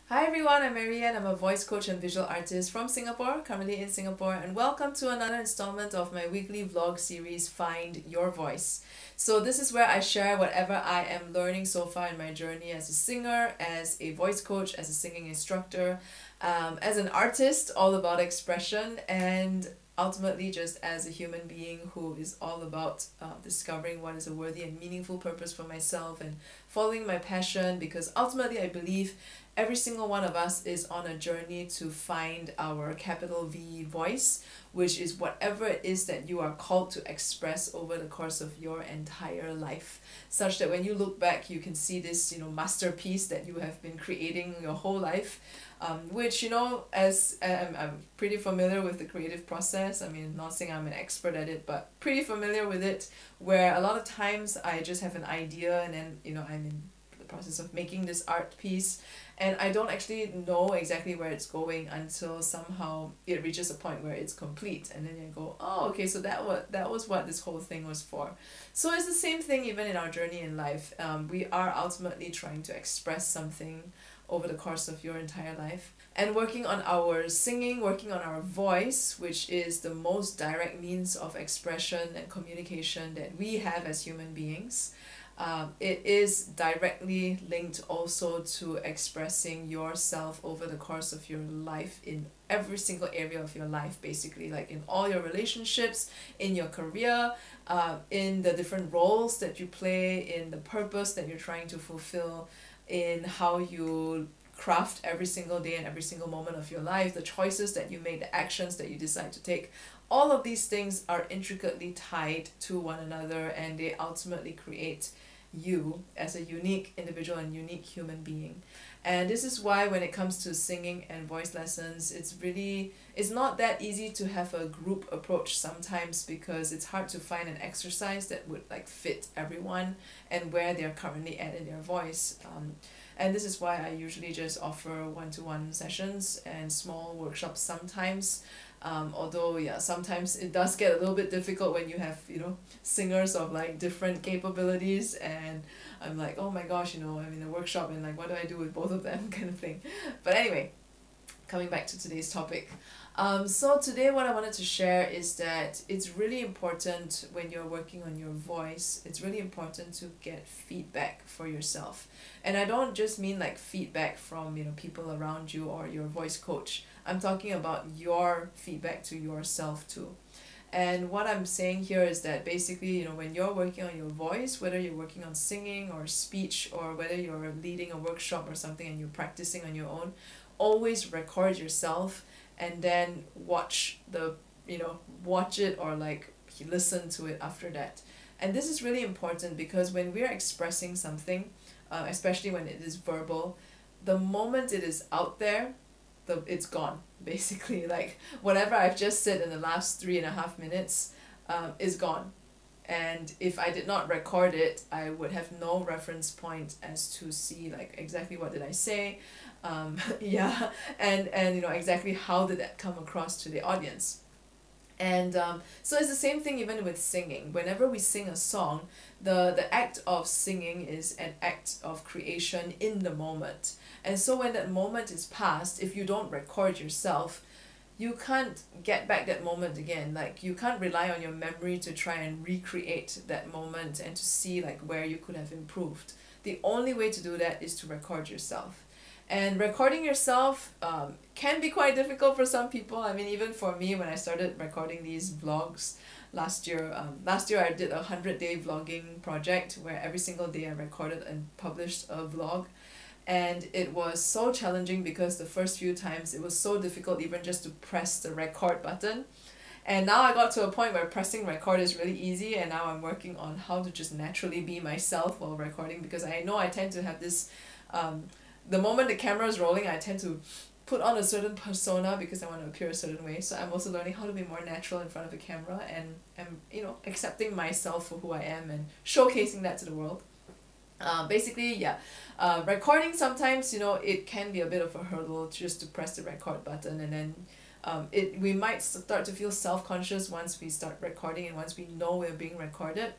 Hi everyone, I'm MaryAnn. I'm a voice coach and visual artist from Singapore, currently in Singapore, and welcome to another installment of my weekly vlog series, Find Your Voice. So this is where I share whatever I am learning so far in my journey as a singer, as a voice coach, as a singing instructor, as an artist, all about expression, and ultimately just as a human being who is all about discovering what is a worthy and meaningful purpose for myself and following my passion, because ultimately I believe every single one of us is on a journey to find our capital V voice, which is whatever it is that you are called to express over the course of your entire life, such that when you look back you can see this masterpiece that you have been creating your whole life, which as I'm pretty familiar with the creative process. I mean, not saying I'm an expert at it, but pretty familiar with it, where a lot of times I just have an idea and then I'm in the process of making this art piece, and I don't actually know exactly where it's going until somehow it reaches a point where it's complete, and then you go, oh, okay, so that was what this whole thing was for. So it's the same thing even in our journey in life. We are ultimately trying to express something over the course of your entire life, and working on our singing, working on our voice, which is the most direct means of expression and communication that we have as human beings. It is directly linked also to expressing yourself over the course of your life in every single area of your life, basically, like in all your relationships, in your career, in the different roles that you play, in the purpose that you're trying to fulfill, in how you craft every single day and every single moment of your life, the choices that you make, the actions that you decide to take. All of these things are intricately tied to one another, and they ultimately create you as a unique individual and unique human being. And this is why when it comes to singing and voice lessons, it's not that easy to have a group approach sometimes, because it's hard to find an exercise that would like fit everyone and where they're currently at in their voice. And this is why I usually just offer one-to-one sessions and small workshops sometimes. Although yeah, sometimes it does get a little bit difficult when you have singers of like different capabilities, and I'm like, oh my gosh, I'm in a workshop and like, what do I do with both of them kind of thing. But anyway, coming back to today's topic. So today what I wanted to share is that it's really important when you're working on your voice, it's really important to get feedback for yourself. And I don't just mean like feedback from people around you or your voice coach. I'm talking about your feedback to yourself too. And what I'm saying here is that basically, when you're working on your voice, whether you're working on singing or speech, or whether you're leading a workshop or something and you're practicing on your own, always record yourself and then watch it, or like listen to it after that. And this is really important because when we're expressing something, especially when it is verbal, the moment it is out there, it's gone, basically. Like whatever I've just said in the last 3.5 minutes is gone. And if I did not record it, I would have no reference point as to see like exactly what did I say, yeah, and exactly how did that come across to the audience. And so it's the same thing even with singing. Whenever we sing a song, the act of singing is an act of creation in the moment. And so when that moment is past, if you don't record yourself, you can't get back that moment again. Like you can't rely on your memory to try and recreate that moment and to see like where you could have improved. The only way to do that is to record yourself. And recording yourself can be quite difficult for some people. I mean, even for me, when I started recording these vlogs last year I did a 100-day vlogging project where every single day I recorded and published a vlog. And it was so challenging because the first few times it was so difficult even just to press the record button. And now I got to a point where pressing record is really easy, and now I'm working on how to just naturally be myself while recording, because I know I tend to have this the moment the camera is rolling, I tend to put on a certain persona because I want to appear a certain way. So I'm also learning how to be more natural in front of a camera, and accepting myself for who I am and showcasing that to the world. Basically, yeah, recording sometimes, it can be a bit of a hurdle just to press the record button, and then we might start to feel self-conscious once we start recording and once we know we're being recorded.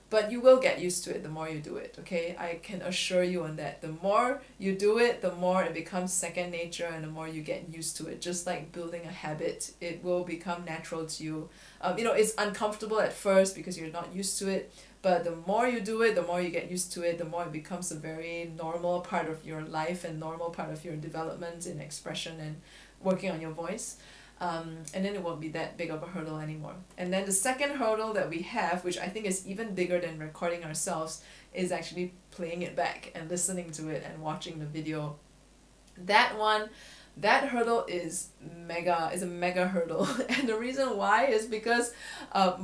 But you will get used to it the more you do it, okay? I can assure you on that. The more you do it, the more it becomes second nature and the more you get used to it. Just like building a habit, it will become natural to you. It's uncomfortable at first because you're not used to it, but the more you do it, the more you get used to it, the more it becomes a very normal part of your life and normal part of your development in expression and working on your voice. And then it won't be that big of a hurdle anymore. And then the second hurdle that we have, which I think is even bigger than recording ourselves, is actually playing it back and listening to it and watching the video. That hurdle is a mega hurdle. And the reason why is because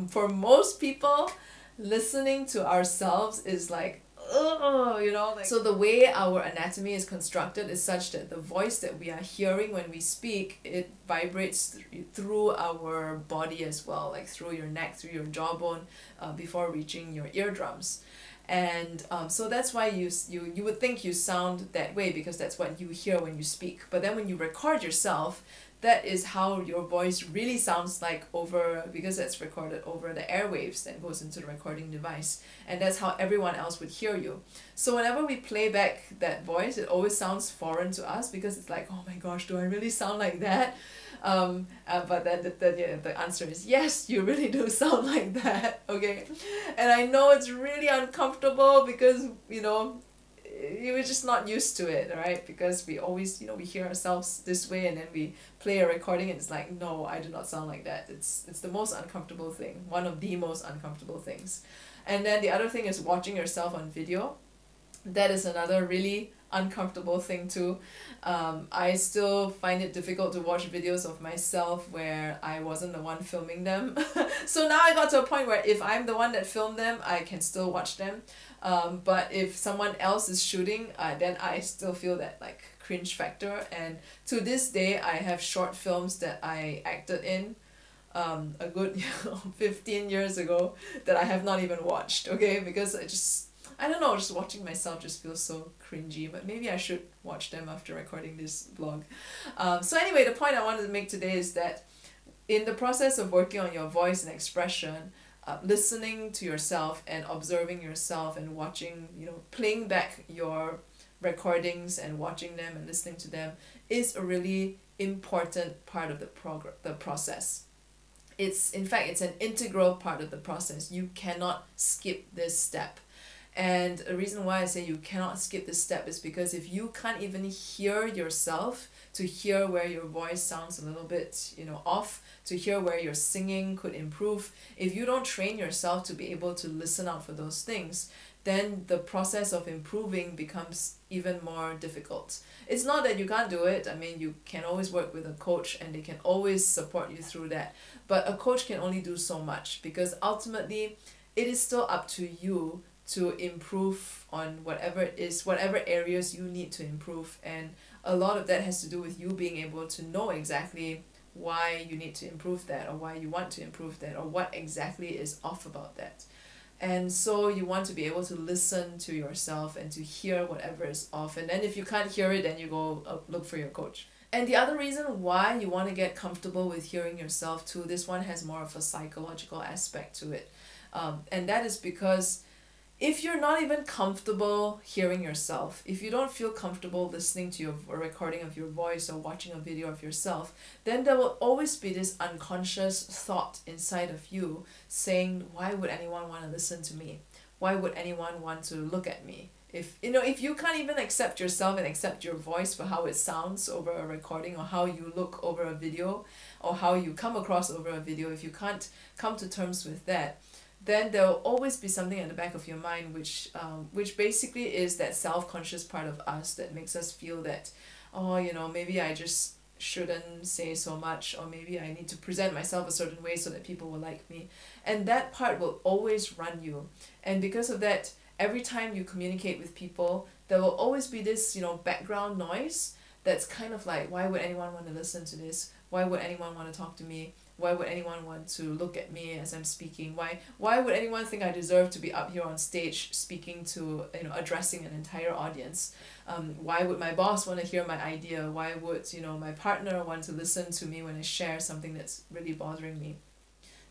for most people, listening to ourselves is like, so the way our anatomy is constructed is such that the voice that we are hearing when we speak, it vibrates through our body as well, like through your neck, through your jawbone, before reaching your eardrums. And so that's why you would think you sound that way, because that's what you hear when you speak. But then when you record yourself, that is how your voice really sounds like because it's recorded over the airwaves that goes into the recording device. And that's how everyone else would hear you. So whenever we play back that voice, it always sounds foreign to us because it's like, oh my gosh, do I really sound like that? But then the answer is yes, you really do sound like that, okay? And I know it's really uncomfortable because, you were just not used to it, right? Because we always, we hear ourselves this way and then we play a recording and it's like, no, I do not sound like that. It's the most uncomfortable thing, one of the most uncomfortable things. And then the other thing is watching yourself on video. That is another really uncomfortable thing too. I still find it difficult to watch videos of myself where I wasn't the one filming them. So now I got to a point where if I'm the one that filmed them, I can still watch them. But if someone else is shooting, then I still feel that like cringe factor. And to this day, I have short films that I acted in a good 15 years ago that I have not even watched, okay? Because I don't know, just watching myself just feels so cringy, but maybe I should watch them after recording this vlog. So anyway, the point I wanted to make today is that in the process of working on your voice and expression, listening to yourself and observing yourself and watching, playing back your recordings and watching them and listening to them is a really important part of the process. In fact, it's an integral part of the process. You cannot skip this step. And the reason why I say you cannot skip this step is because if you can't even hear yourself, to hear where your voice sounds a little bit, off, to hear where your singing could improve, if you don't train yourself to be able to listen out for those things, then the process of improving becomes even more difficult. It's not that you can't do it. I mean, you can always work with a coach and they can always support you through that. But a coach can only do so much because ultimately it is still up to you to improve on whatever it is, whatever areas you need to improve. And a lot of that has to do with you being able to know exactly why you need to improve that, or why you want to improve that, or what exactly is off about that. And so you want to be able to listen to yourself and to hear whatever is off. And then if you can't hear it, then you go look for your coach. And the other reason why you want to get comfortable with hearing yourself too, this one has more of a psychological aspect to it. And that is because if you're not even comfortable hearing yourself, if you don't feel comfortable listening to a recording of your voice or watching a video of yourself, then there will always be this unconscious thought inside of you saying, why would anyone want to listen to me? Why would anyone want to look at me? If you can't even accept yourself and accept your voice for how it sounds over a recording, or how you look over a video, or how you come across over a video, if you can't come to terms with that, then there will always be something at the back of your mind which basically is that self-conscious part of us that makes us feel that, maybe I just shouldn't say so much, or maybe I need to present myself a certain way so that people will like me. And that part will always run you. And because of that, every time you communicate with people, there will always be this, background noise that's kind of like, why would anyone want to listen to this? Why would anyone want to talk to me? Why would anyone want to look at me as I'm speaking? Why would anyone think I deserve to be up here on stage speaking to, addressing an entire audience? Why would my boss want to hear my idea? Why would, my partner want to listen to me when I share something that's really bothering me?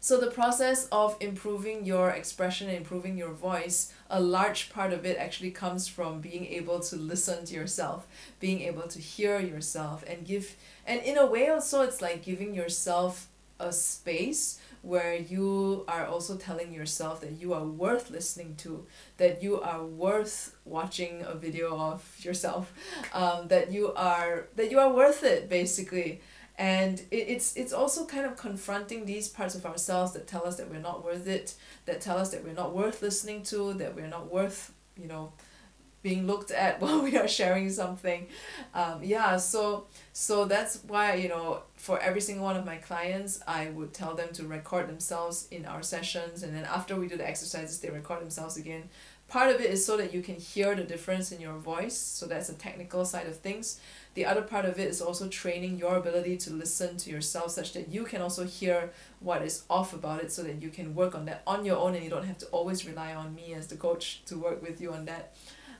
So the process of improving your expression and improving your voice, a large part of it actually comes from being able to listen to yourself, being able to hear yourself and in a way also it's like giving yourself a space where you are also telling yourself that you are worth listening to, that you are worth watching a video of yourself, that you are worth it basically. And it's also kind of confronting these parts of ourselves that tell us that we're not worth it, that tell us that we're not worth listening to, that we're not worth, being looked at while we are sharing something. So that's why, for every single one of my clients, I would tell them to record themselves in our sessions, and then after we do the exercises, they record themselves again. Part of it is so that you can hear the difference in your voice, so that's the technical side of things. The other part of it is also training your ability to listen to yourself such that you can also hear what is off about it, so that you can work on that on your own and you don't have to always rely on me as the coach to work with you on that.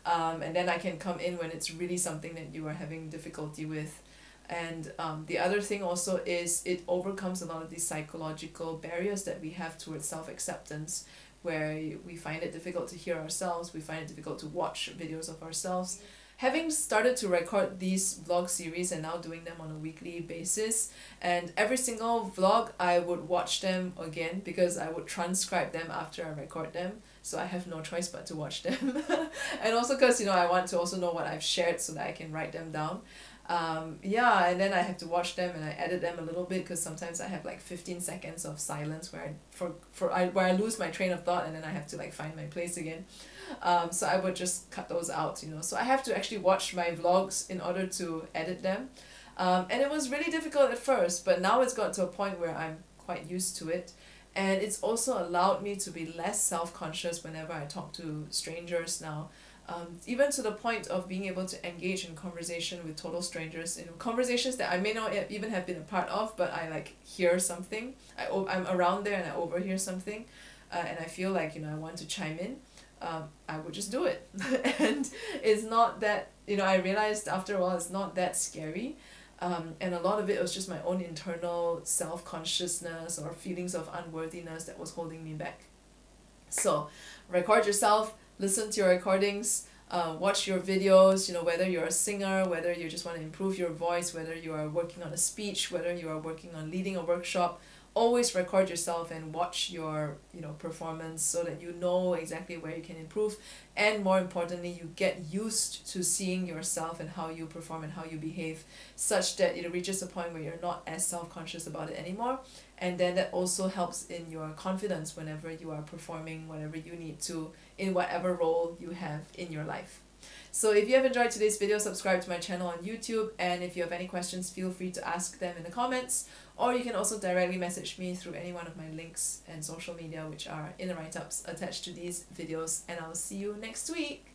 And then I can come in when it's really something that you are having difficulty with. And the other thing also is it overcomes a lot of these psychological barriers that we have towards self-acceptance, where we find it difficult to hear ourselves, we find it difficult to watch videos of ourselves. Having started to record these vlog series and now doing them on a weekly basis, and every single vlog I would watch them again because I would transcribe them after I record them, so I have no choice but to watch them. And also because I want to also know what I've shared so that I can write them down. And then I have to watch them and I edit them a little bit because sometimes I have like 15 seconds of silence where where I lose my train of thought and then I have to like find my place again. So I would just cut those out, so I have to actually watch my vlogs in order to edit them. And it was really difficult at first, but now it's got to a point where I'm quite used to it. And it's also allowed me to be less self-conscious whenever I talk to strangers now. Even to the point of being able to engage in conversation with total strangers, conversations that I may not even have been a part of, but I like hear something. I'm around there and I overhear something, and I feel like I want to chime in. I would just do it. And it's not that, I realized after a while it's not that scary. And a lot of it was just my own internal self-consciousness or feelings of unworthiness that was holding me back. So record yourself, listen to your recordings, watch your videos, whether you're a singer, whether you just want to improve your voice, whether you are working on a speech, whether you are working on leading a workshop. Always record yourself and watch your performance so that you know exactly where you can improve, and more importantly you get used to seeing yourself and how you perform and how you behave, such that it reaches a point where you're not as self-conscious about it anymore. And then that also helps in your confidence whenever you are performing whatever you need to in whatever role you have in your life. So if you have enjoyed today's video, subscribe to my channel on YouTube, and if you have any questions, feel free to ask them in the comments, or you can also directly message me through any one of my links and social media which are in the write-ups attached to these videos, and I'll see you next week.